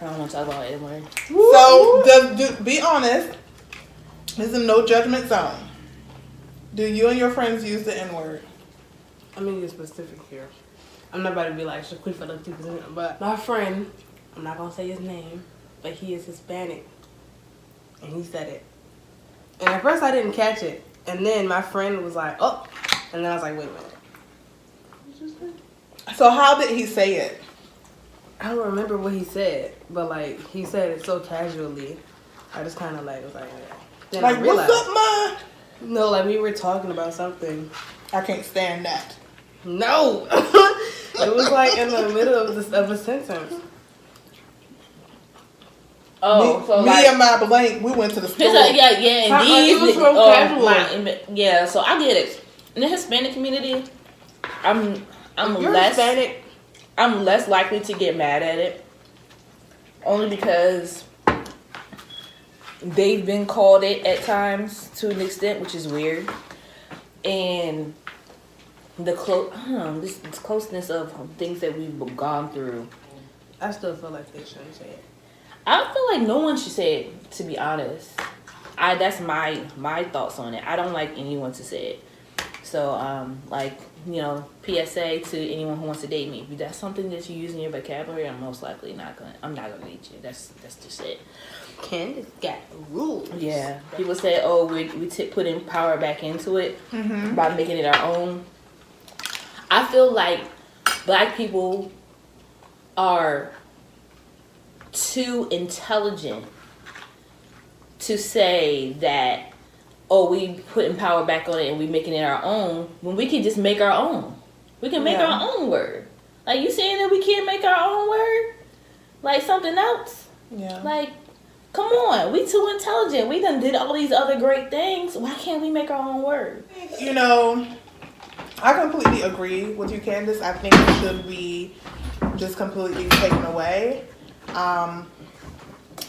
I don't want to talk about it anymore. So, be honest. This is no judgment zone. Do you and your friends use the N-word? I'm gonna get specific here. I'm not about to be like quick for the 2%, but my friend, I'm not gonna say his name, but he is Hispanic, and he said it. And at first I didn't catch it, and then my friend was like, "Oh," and then I was like, "Wait a minute." So how did he say it? I don't remember what he said, but like he said it so casually. I just kind of like was like, yeah. Then Like, I realized, what's up, ma? no, like we were talking about something. I can't stand that. No, it was like in the middle of a sentence. Oh, so me like, and my blank, we went to the store. and How- these, it was so casual. yeah. So I get it. In the Hispanic community, I'm You're less Hispanic. I'm less likely to get mad at it, only because they've been called it at times to an extent, which is weird, and the this closeness of things that we've gone through. I still feel like they shouldn't say it. I feel like no one should say it, to be honest. That's my thoughts on it. I don't like anyone to say it. So, like, you know, PSA to anyone who wants to date me. If that's something that you use in your vocabulary, I'm most likely not gonna date you. That's just it. Candace got rules. Yeah. People say, oh, we putting power back into it by making it our own. I feel like black people are too intelligent to say that, oh, we putting power back on it and we making it our own, when we can just make our own. We can make our own word. Like, you saying that we can't make our own word? Like something else? Yeah. Like, come on. We too intelligent. We done did all these other great things. Why can't we make our own word? You know, I completely agree with you, Candace. I think it should be just completely taken away.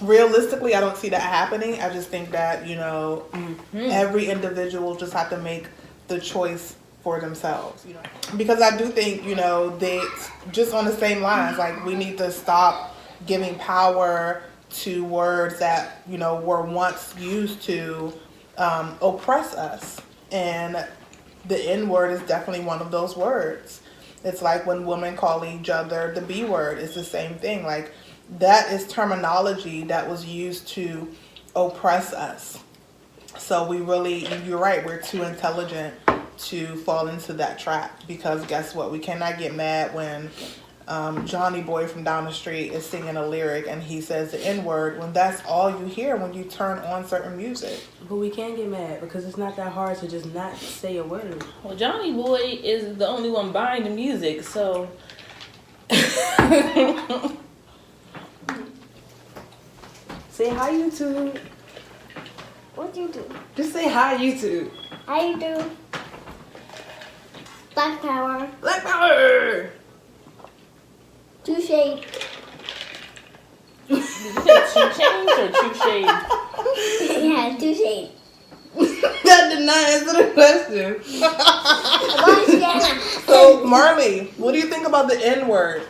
Realistically, I don't see that happening. I just think that, you know, every individual just have to make the choice for themselves, you know. Because I do think, you know, they just on the same lines, like, we need to stop giving power to words that, you know, were once used to oppress us. And the N-word is definitely one of those words. It's like when women call each other the B word. It's the same thing. Like, that is terminology that was used to oppress us. So we really, you're right, we're too intelligent to fall into that trap. Because guess what? We cannot get mad when Johnny Boy from down the street is singing a lyric and he says the N-word, when that's all you hear when you turn on certain music. But we can get mad because it's not that hard to just not say a word. Well, Johnny Boy is the only one buying the music, so... Say hi, YouTube. What do you do? Just say hi, YouTube. How you do? Black power. Black power. Two shade. Did you say two chains or two shades? Yeah, two shade. That did not answer the question. So, Marley, what do you think about the N-word?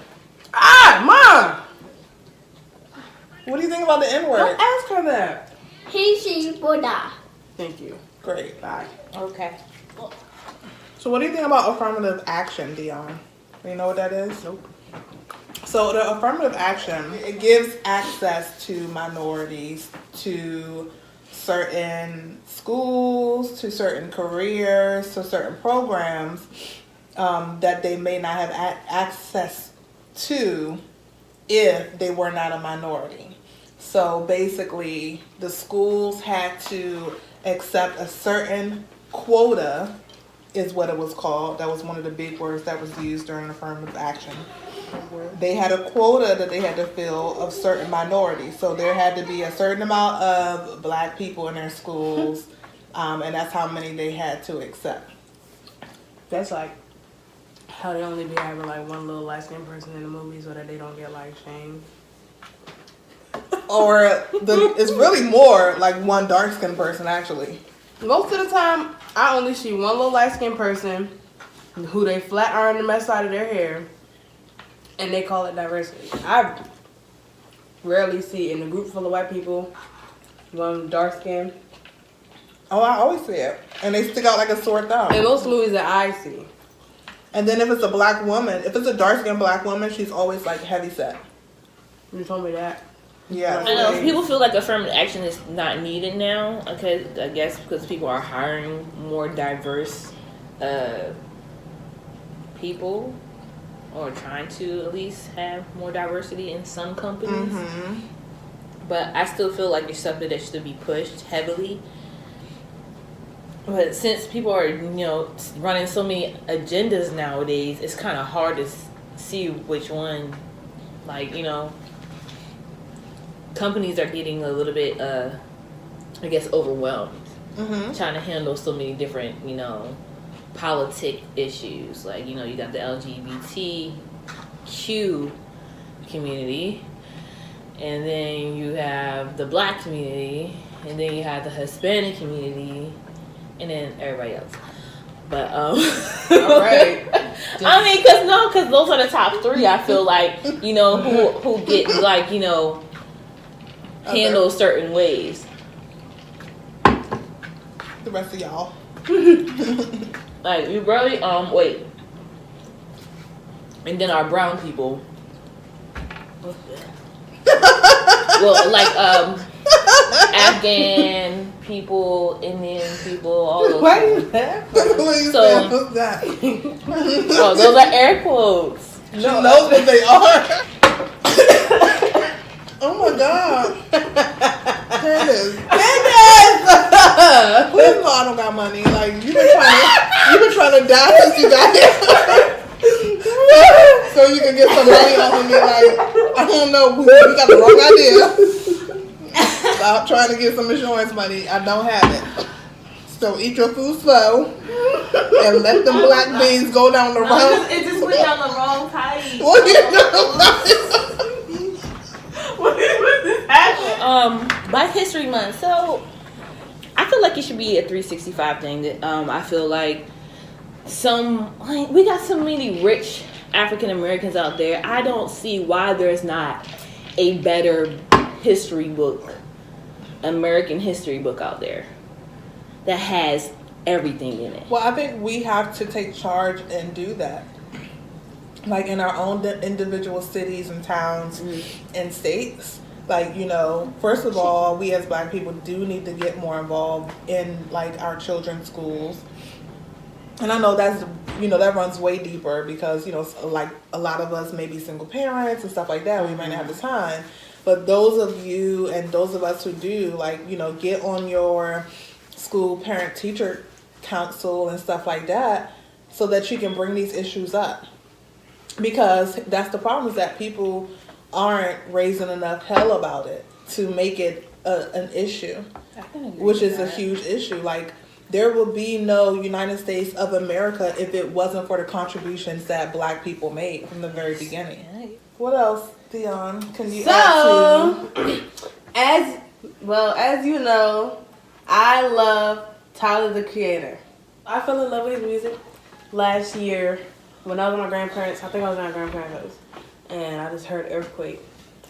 Mom. What do you think about the N-word? Don't ask her that. He, she, Buddha. Thank you. Great. Bye. Okay. So what do you think about affirmative action, Dion? Do you know what that is? Nope. So the affirmative action, it gives access to minorities to certain schools, to certain careers, to certain programs that they may not have access to if they were not a minority. So basically, the schools had to accept a certain quota, is what it was called. That was one of the big words that was used during affirmative action. They had a quota that they had to fill of certain minorities. So there had to be a certain amount of black people in their schools, and that's how many they had to accept. That's like how they only be having like one little light-skinned person in the movie so that they don't get like shamed. Or it's really more like one dark-skinned person, actually. Most of the time, I only see one little light-skinned person who they flat iron the mess out of their hair, and they call it diversity. rarely see in a group full of white people, one dark skin. Oh, I always see it. And they stick out like a sore thumb. In most movies that I see. And then if it's a black woman, if it's a dark-skinned black woman, she's always like heavy set. You told me that. Yeah. I know people feel like affirmative action is not needed now. Okay, I guess because people are hiring more diverse people, or trying to at least have more diversity in some companies. Mm-hmm. But I still feel like it's something that should be pushed heavily. But since people are, running so many agendas nowadays, it's kind of hard to see which one, companies are getting a little bit, I guess, overwhelmed. Mm-hmm. Trying to handle so many different, politic issues. Like, you got the LGBTQ community, and then you have the black community, and then you have the Hispanic community, and then everybody else. But All right. I mean, because those are the top three. I feel like who get handled certain ways. The rest of y'all. Like we barely wait, and then our brown people. What's that? Well, like Afghan people, Indian people, all those. Why are you laughing? So, what's that? oh, those are air quotes. She knows what they are. Oh my God. Candace. Please no, I don't got money. Like you've been trying to die since you got here. So you can get some money off of me. Like, I don't know, you got the wrong idea. Stop trying to get some insurance money. I don't have it. So eat your food slow and let them black beans go down the wrong. It just went down the wrong pipe. What you doing? What is happening? Black History Month. So I feel like it should be a 365 thing. That I feel like we got so many rich African Americans out there. I don't see why there's not a better history book, American history book out there that has everything in it. Well, I think we have to take charge and do that. Like in our own individual cities and towns and states. Like, first of all, we as black people do need to get more involved in like our children's schools. And I know that's, that runs way deeper because, like a lot of us may be single parents and stuff like that. We might not have the time. But those of you and those of us who do, like, get on your school parent-teacher council and stuff like that so that you can bring these issues up. Because that's the problem, is that people aren't raising enough hell about it to make it an issue, which is a huge issue. Like, there will be no United States of America if it wasn't for the contributions that black people made from the very beginning. What else, Dion, can you add to? As you know, I love Tyler, the Creator. I fell in love with his music last year when I was with my grandparents. I think I was at my grandparents' house, and I just heard Earthquake,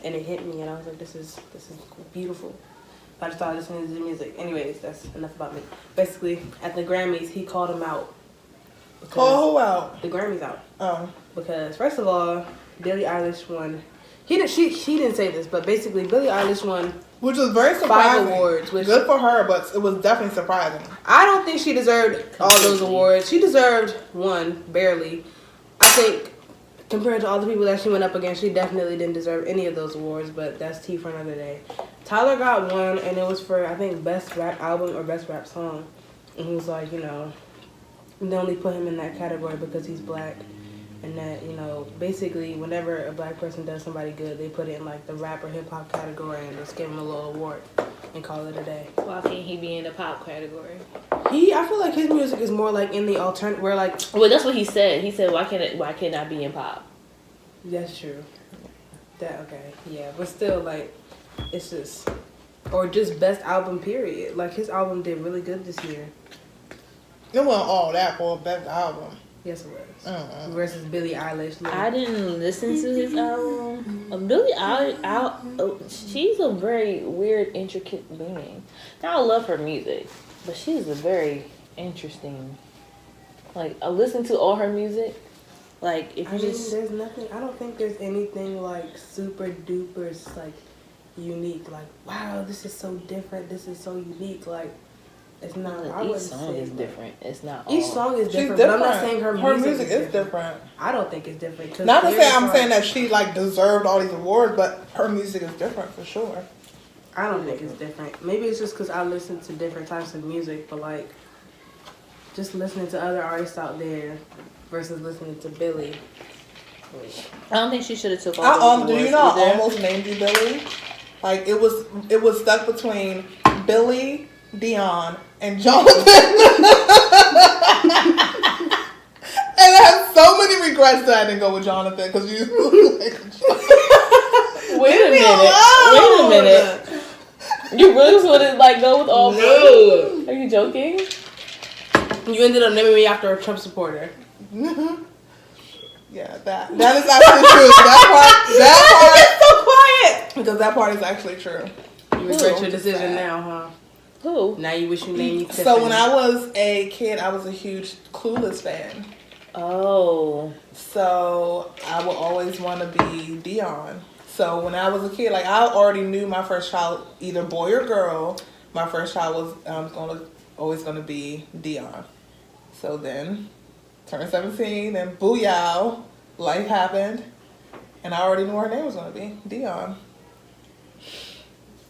and it hit me, and I was like, this is beautiful. I just started listening to the music. Anyways, that's enough about me. Basically, at the Grammys, he called him out. Call who out? The Grammys out. Oh. Because, first of all, Billie Eilish won. She didn't say this, but basically, Billie Eilish won, which was very surprising. 5 awards. Good for her, but it was definitely surprising. I don't think she deserved all those awards. She deserved one, barely. I think, compared to all the people that she went up against, she definitely didn't deserve any of those awards, but that's tea for another day. Tyler got one, and it was for, I think, Best Rap Album or Best Rap Song. And he was like, they only put him in that category because he's black. And that, basically, whenever a black person does somebody good, they put it in, like, the rap or hip-hop category and just give him a little award and call it a day. Why can't he be in the pop category? I feel like his music is more, like, in the alternative, where, like... Well, that's what he said. He said, why can't I be in pop? That's true. Okay, yeah. But still, like, it's just... Or just best album, period. Like, his album did really good this year. It wasn't all that for a best album. Yes, it was. Versus Billie Eilish. I didn't listen to his album. Billie Eilish, she's a very weird, intricate being. Now I love her music, but she's a very interesting. Like I listen to all her music. Like if you there's nothing. I don't think there's anything like super duper like unique. Like wow, this is so different. This is so unique. Like it's not. Each song is different. It's not. Each song is different, different. but I'm not saying her music is different. I don't think it's different. Not to say I'm saying that she like deserved all these awards, but her music is different for sure. I don't think it's different. Maybe it's just because I listen to different types of music, but like just listening to other artists out there versus listening to Billie. I don't think she should have took all do you know I almost named you Billie? Like it was stuck between Billie, Dion, and Jonathan. And I have so many regrets that I didn't go with Jonathan because you look like Wait a minute. You really just want to like go with all No. three? Are you joking? You ended up naming me after a Trump supporter. Yeah, that is actually true. That part It's so quiet. because that part is actually true. You regret your decision now, huh? Who? Now you wish you named me Tiffany. So when I was a kid, I was a huge Clueless fan. Oh. So I would always want to be Dion. So when I was a kid, like I already knew my first child, either boy or girl. My first child was always gonna be Dion. So then, turned 17, and booyah, life happened, and I already knew her name was gonna be Dion.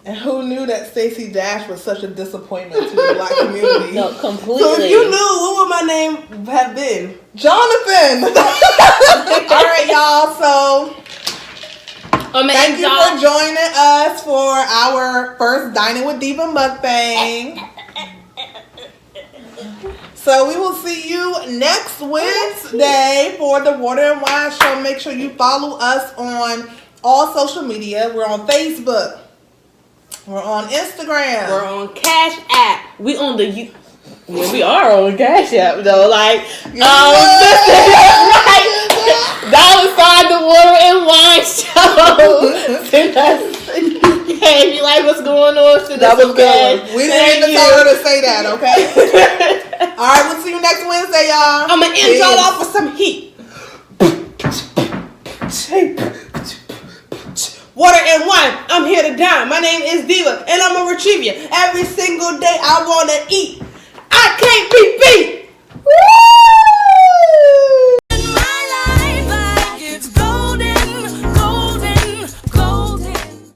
And who knew that Stacey Dash was such a disappointment to the black community? No, completely. So if you knew, what would my name have been? Jonathan! All right, y'all, so thank you for joining us for our first Dining with Diva mukbang. So we will see you next Wednesday for the Water and Wine Show. Make sure you follow us on all social media. We're on Facebook. We're on Instagram. We're on Cash App. We on the yeah, we are on Cash App though. Like $sign the Water and Wine Show. Send us. Hey, if you like what's going on, send That us was good. We didn't even tell her to say that, okay? All right, we'll see you next Wednesday, y'all. I'm gonna end y'all off with some heat. Water and wine. I'm here to dine. My name is Diva, and I'm gonna retrieve you every single day. I wanna eat. I can't be beat.